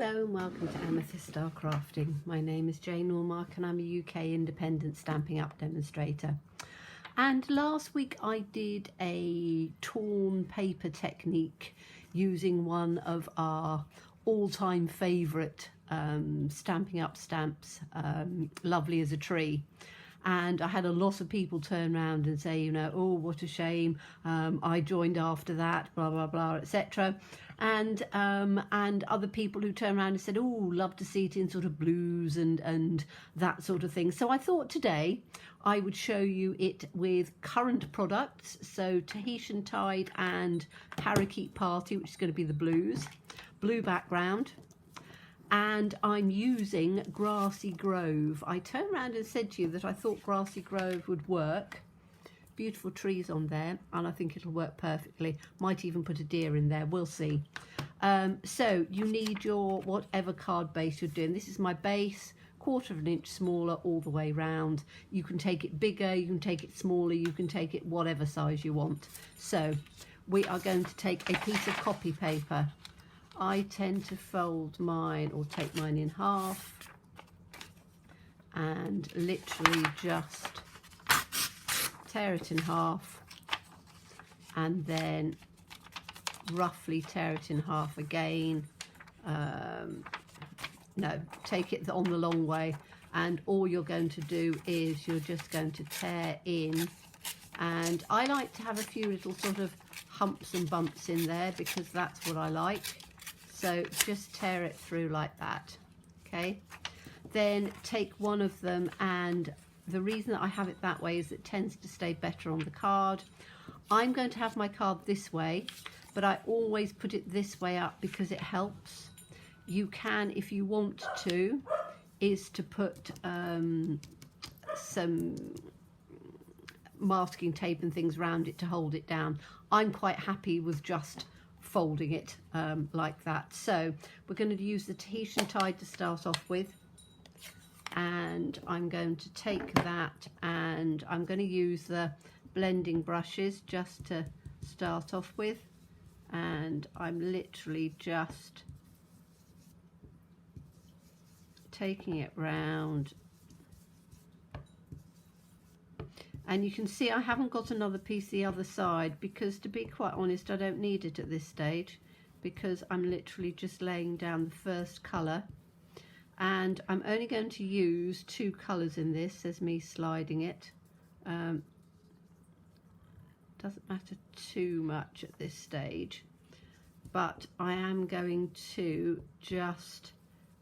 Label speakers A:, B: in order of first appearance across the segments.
A: Hello and welcome to Amethyst Star Crafting. My name is Jane Normark and I'm a UK independent Stampin' Up demonstrator. And last week I did a torn paper technique using one of our all-time favourite Stampin' Up stamps, Lovely as a Tree. And I had a lot of people turn around and say, you know, oh, what a shame, I joined after that, blah, blah, blah, etc. And other people who turned around and said, oh, love to see it in sort of blues and that sort of thing. So I thought today I would show you it with current products. So Tahitian Tide and Parakeet Party, which is going to be the blues, blue background. And I'm using Grassy Grove. I turned around and said to you that I thought Grassy Grove would work. Beautiful trees on there, and I think it'll work perfectly. Might even put a deer in there, we'll see. So you need your whatever card base you're doing. This is my base, 1/4 inch smaller all the way round. You can take it bigger, you can take it smaller, you can take it whatever size you want. So we are going to take a piece of copy paper. I tend to fold mine or take mine in half and literally just tear it in half and then roughly tear it in half again. No, take it on the long way, and all you're going to do is you're just going to tear in, and I like to have a few little sort of humps and bumps in there because that's what I like. So just tear it through like that, okay? Then take one of them, and the reason that I have it that way is it tends to stay better on the card. I'm going to have my card this way, but I always put it this way up because it helps. You can, if you want to, is to put some masking tape and things around it to hold it down. I'm quite happy with just folding it like that. So we're going to use the Tahitian Tide to start off with, and I'm going to take that and I'm going to use the blending brushes just to start off with, and I'm literally just taking it round. And you can see I haven't got another piece the other side because, to be quite honest, I don't need it at this stage because I'm literally just laying down the first colour, and I'm only going to use 2 colours in this as me sliding it. Doesn't matter too much at this stage, but I am going to just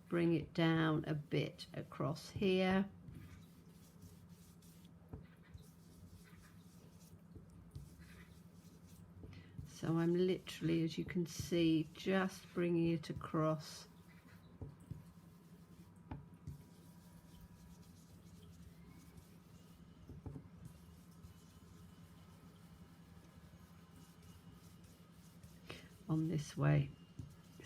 A: bring it down a bit across here. So I'm literally, as you can see, just bringing it across. On this way.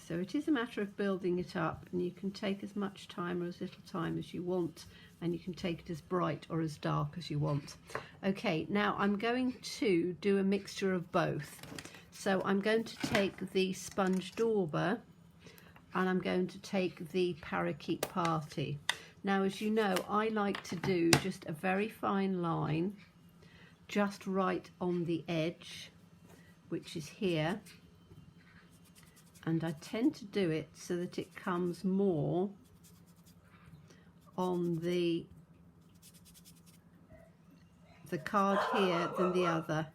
A: So it is a matter of building it up, and you can take as much time or as little time as you want, and you can take it as bright or as dark as you want. Okay, now I'm going to do a mixture of both. So I'm going to take the Sponge Dauber and I'm going to take the Parakeet Party. Now, as you know, I like to do just a very fine line just right on the edge, which is here, and I tend to do it so that it comes more on the card here than the other.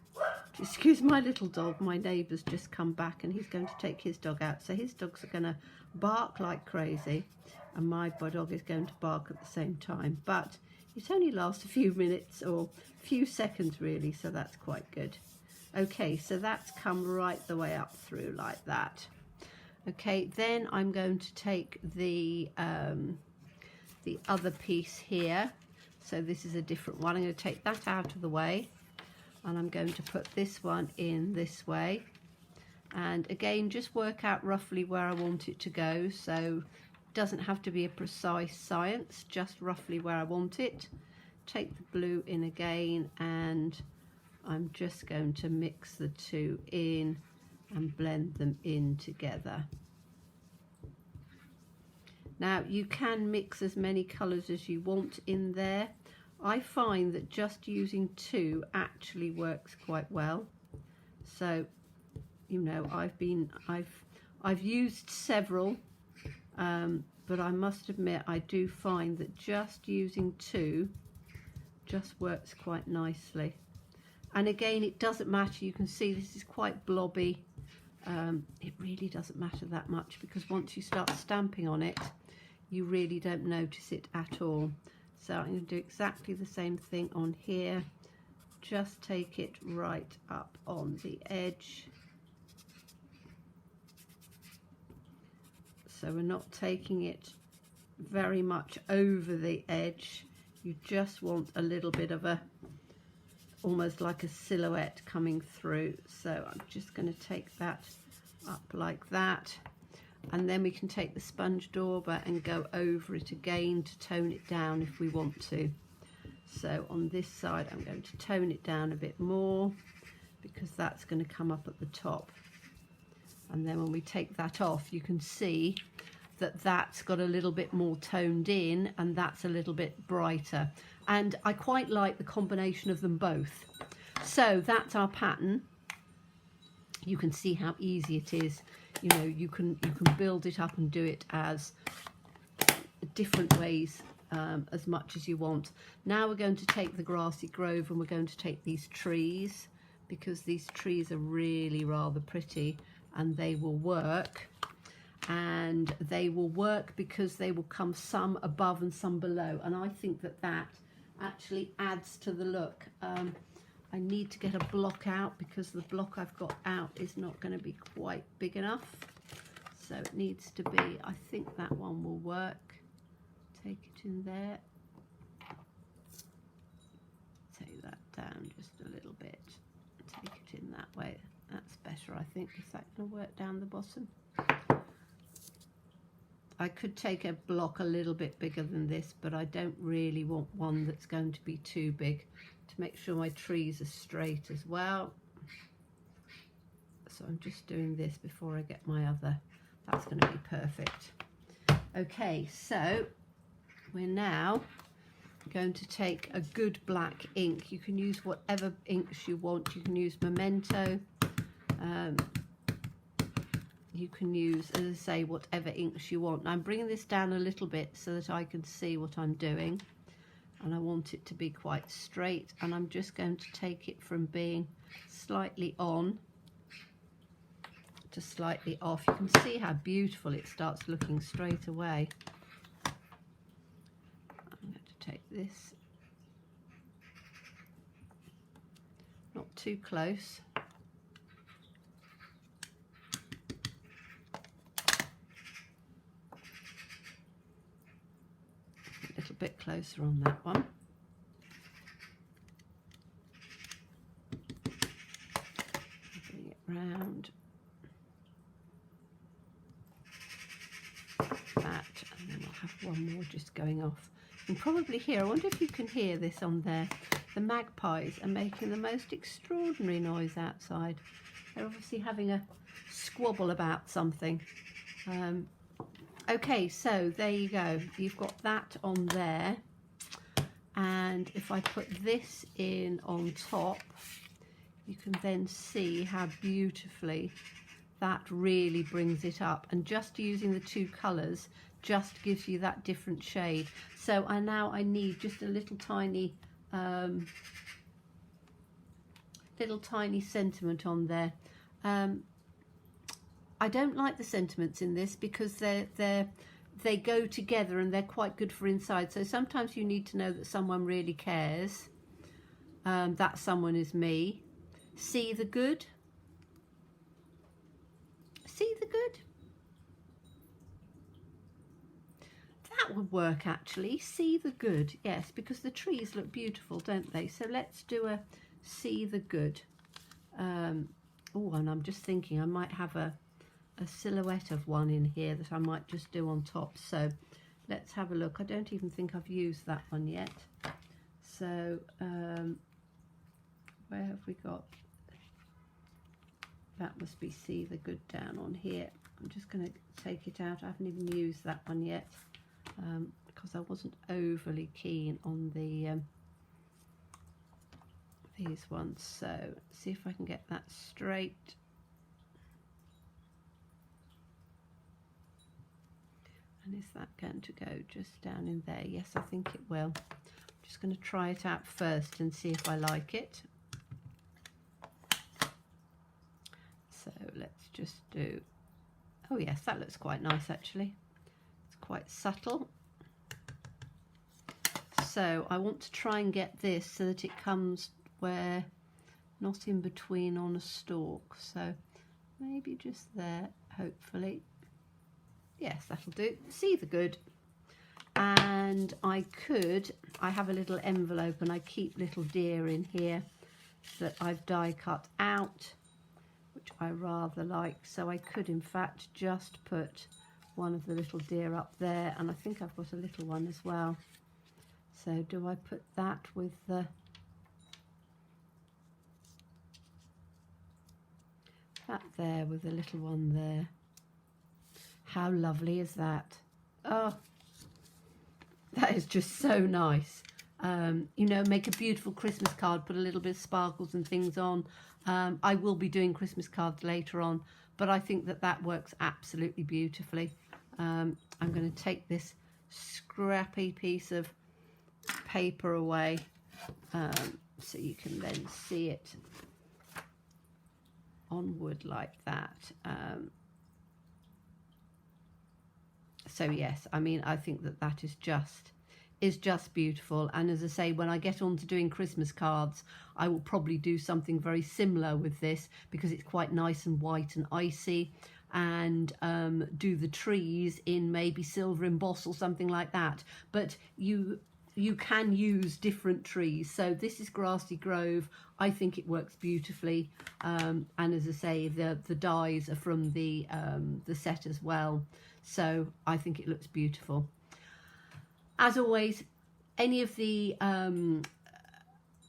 A: Excuse my little dog, my neighbour's just come back and he's going to take his dog out. So his dogs are going to bark like crazy and my dog is going to bark at the same time. But it only lasts a few minutes or a few seconds really, so that's quite good. Okay, so that's come right the way up through like that. Okay, then I'm going to take the other piece here. So this is a different one. I'm going to take that out of the way, and I'm going to put this one in this way, and again just work out roughly where I want it to go. So it doesn't have to be a precise science, just roughly where I want it. Take the blue in again, and I'm just going to mix the two in and blend them in together. Now you can mix as many colours as you want in there. I find that just using 2 actually works quite well. So, you know, I've used several, but I must admit I do find that just using 2 just works quite nicely. And again, it doesn't matter. You can see this is quite blobby. It really doesn't matter that much, because once you start stamping on it, you really don't notice it at all. So I'm going to do exactly the same thing on here. Just take it right up on the edge. So we're not taking it very much over the edge. You just want a little bit of a, almost like a silhouette coming through. So I'm just going to take that up like that. And then we can take the sponge dauber and go over it again to tone it down if we want to. So on this side I'm going to tone it down a bit more, because that's going to come up at the top. And then when we take that off, you can see that that's got a little bit more toned in, and that's a little bit brighter. And I quite like the combination of them both. So that's our pattern. You can see how easy it is. You know, you can build it up and do it as different ways, as much as you want. Now we're going to take the grassy grove and we're going to take these trees, because these trees are really rather pretty, and they will work. And they will work because they will come some above and some below, and I think that that actually adds to the look. I need to get a block out, because the block I've got out is not going to be quite big enough. So it needs to be, I think that one will work. Take it in there. Take that down just a little bit. Take it in that way. That's better, I think. Is that going to work down the bottom? I could take a block a little bit bigger than this, but I don't really want one that's going to be too big, to make sure my trees are straight as well. So I'm just doing this before I get my other. That's going to be perfect. Okay, so we're now going to take a good black ink. You can use whatever inks you want. You can use Memento. You can use, as I say, whatever inks you want. Now I'm bringing this down a little bit so that I can see what I'm doing, and I want it to be quite straight, and I'm just going to take it from being slightly on to slightly off. You can see how beautiful it starts looking straight away. I'm going to take this, not too close. A little bit closer on that one. Bring it round. That, and then I'll have one more just going off. You can probably hear, I wonder if you can hear this on there. The magpies are making the most extraordinary noise outside. They're obviously having a squabble about something. Okay, so there you go. You've got that on there. And if I put this in on top, you can then see how beautifully that really brings it up. And just using the 2 colours just gives you that different shade. So I need just a little tiny sentiment on there. I don't like the sentiments in this, because they go together and they're quite good for inside. So sometimes you need to know that someone really cares. That someone is me. See the good? See the good? That would work actually. See the good, yes, because the trees look beautiful, don't they? So let's do a see the good. Oh, and I'm just thinking I might have a silhouette of one in here that I might just do on top. So let's have a look. I don't even think I've used that one yet. So where have we got? That must be see the good down on here. I'm just going to take it out. I haven't even used that one yet. because I wasn't overly keen on the these ones. So see if I can get that straight. And is that going to go just down in there? Yes, I think it will. I'm just going to try it out first and see if I like it. So let's just do, oh yes, that looks quite nice actually. It's quite subtle. So I want to try and get this so that it comes where, not in between on a stalk. So maybe just there, hopefully. Yes, that'll do. See the good. And I have a little envelope and I keep little deer in here that I've die cut out, which I rather like. So I could in fact just put one of the little deer up there, and I think I've got a little one as well. So do I put that with the, that there with the little one there? How lovely is that? Oh, that is just so nice. You know, make a beautiful Christmas card, put a little bit of sparkles and things on. I will be doing Christmas cards later on, but I think that that works absolutely beautifully. I'm going to take this scrappy piece of paper away so you can then see it on wood like that. So yes, I mean, I think that that is just beautiful. And as I say, when I get on to doing Christmas cards, I will probably do something very similar with this because it's quite nice and white and icy, and do the trees in maybe silver emboss or something like that. But you can use different trees. So this is Grassy Grove. I think it works beautifully. And as I say, the dies are from the set as well. So I think it looks beautiful. As always, any of the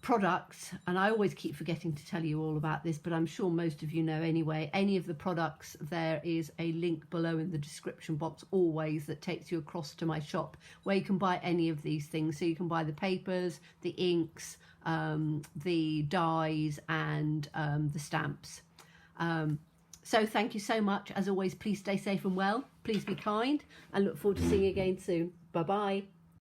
A: products, and I always keep forgetting to tell you all about this, but I'm sure most of you know anyway, any of the products, there is a link below in the description box always that takes you across to my shop where you can buy any of these things. So you can buy the papers, the inks, the dies, and the stamps. So thank you so much. As always, please stay safe and well. Please be kind, and look forward to seeing you again soon. Bye-bye.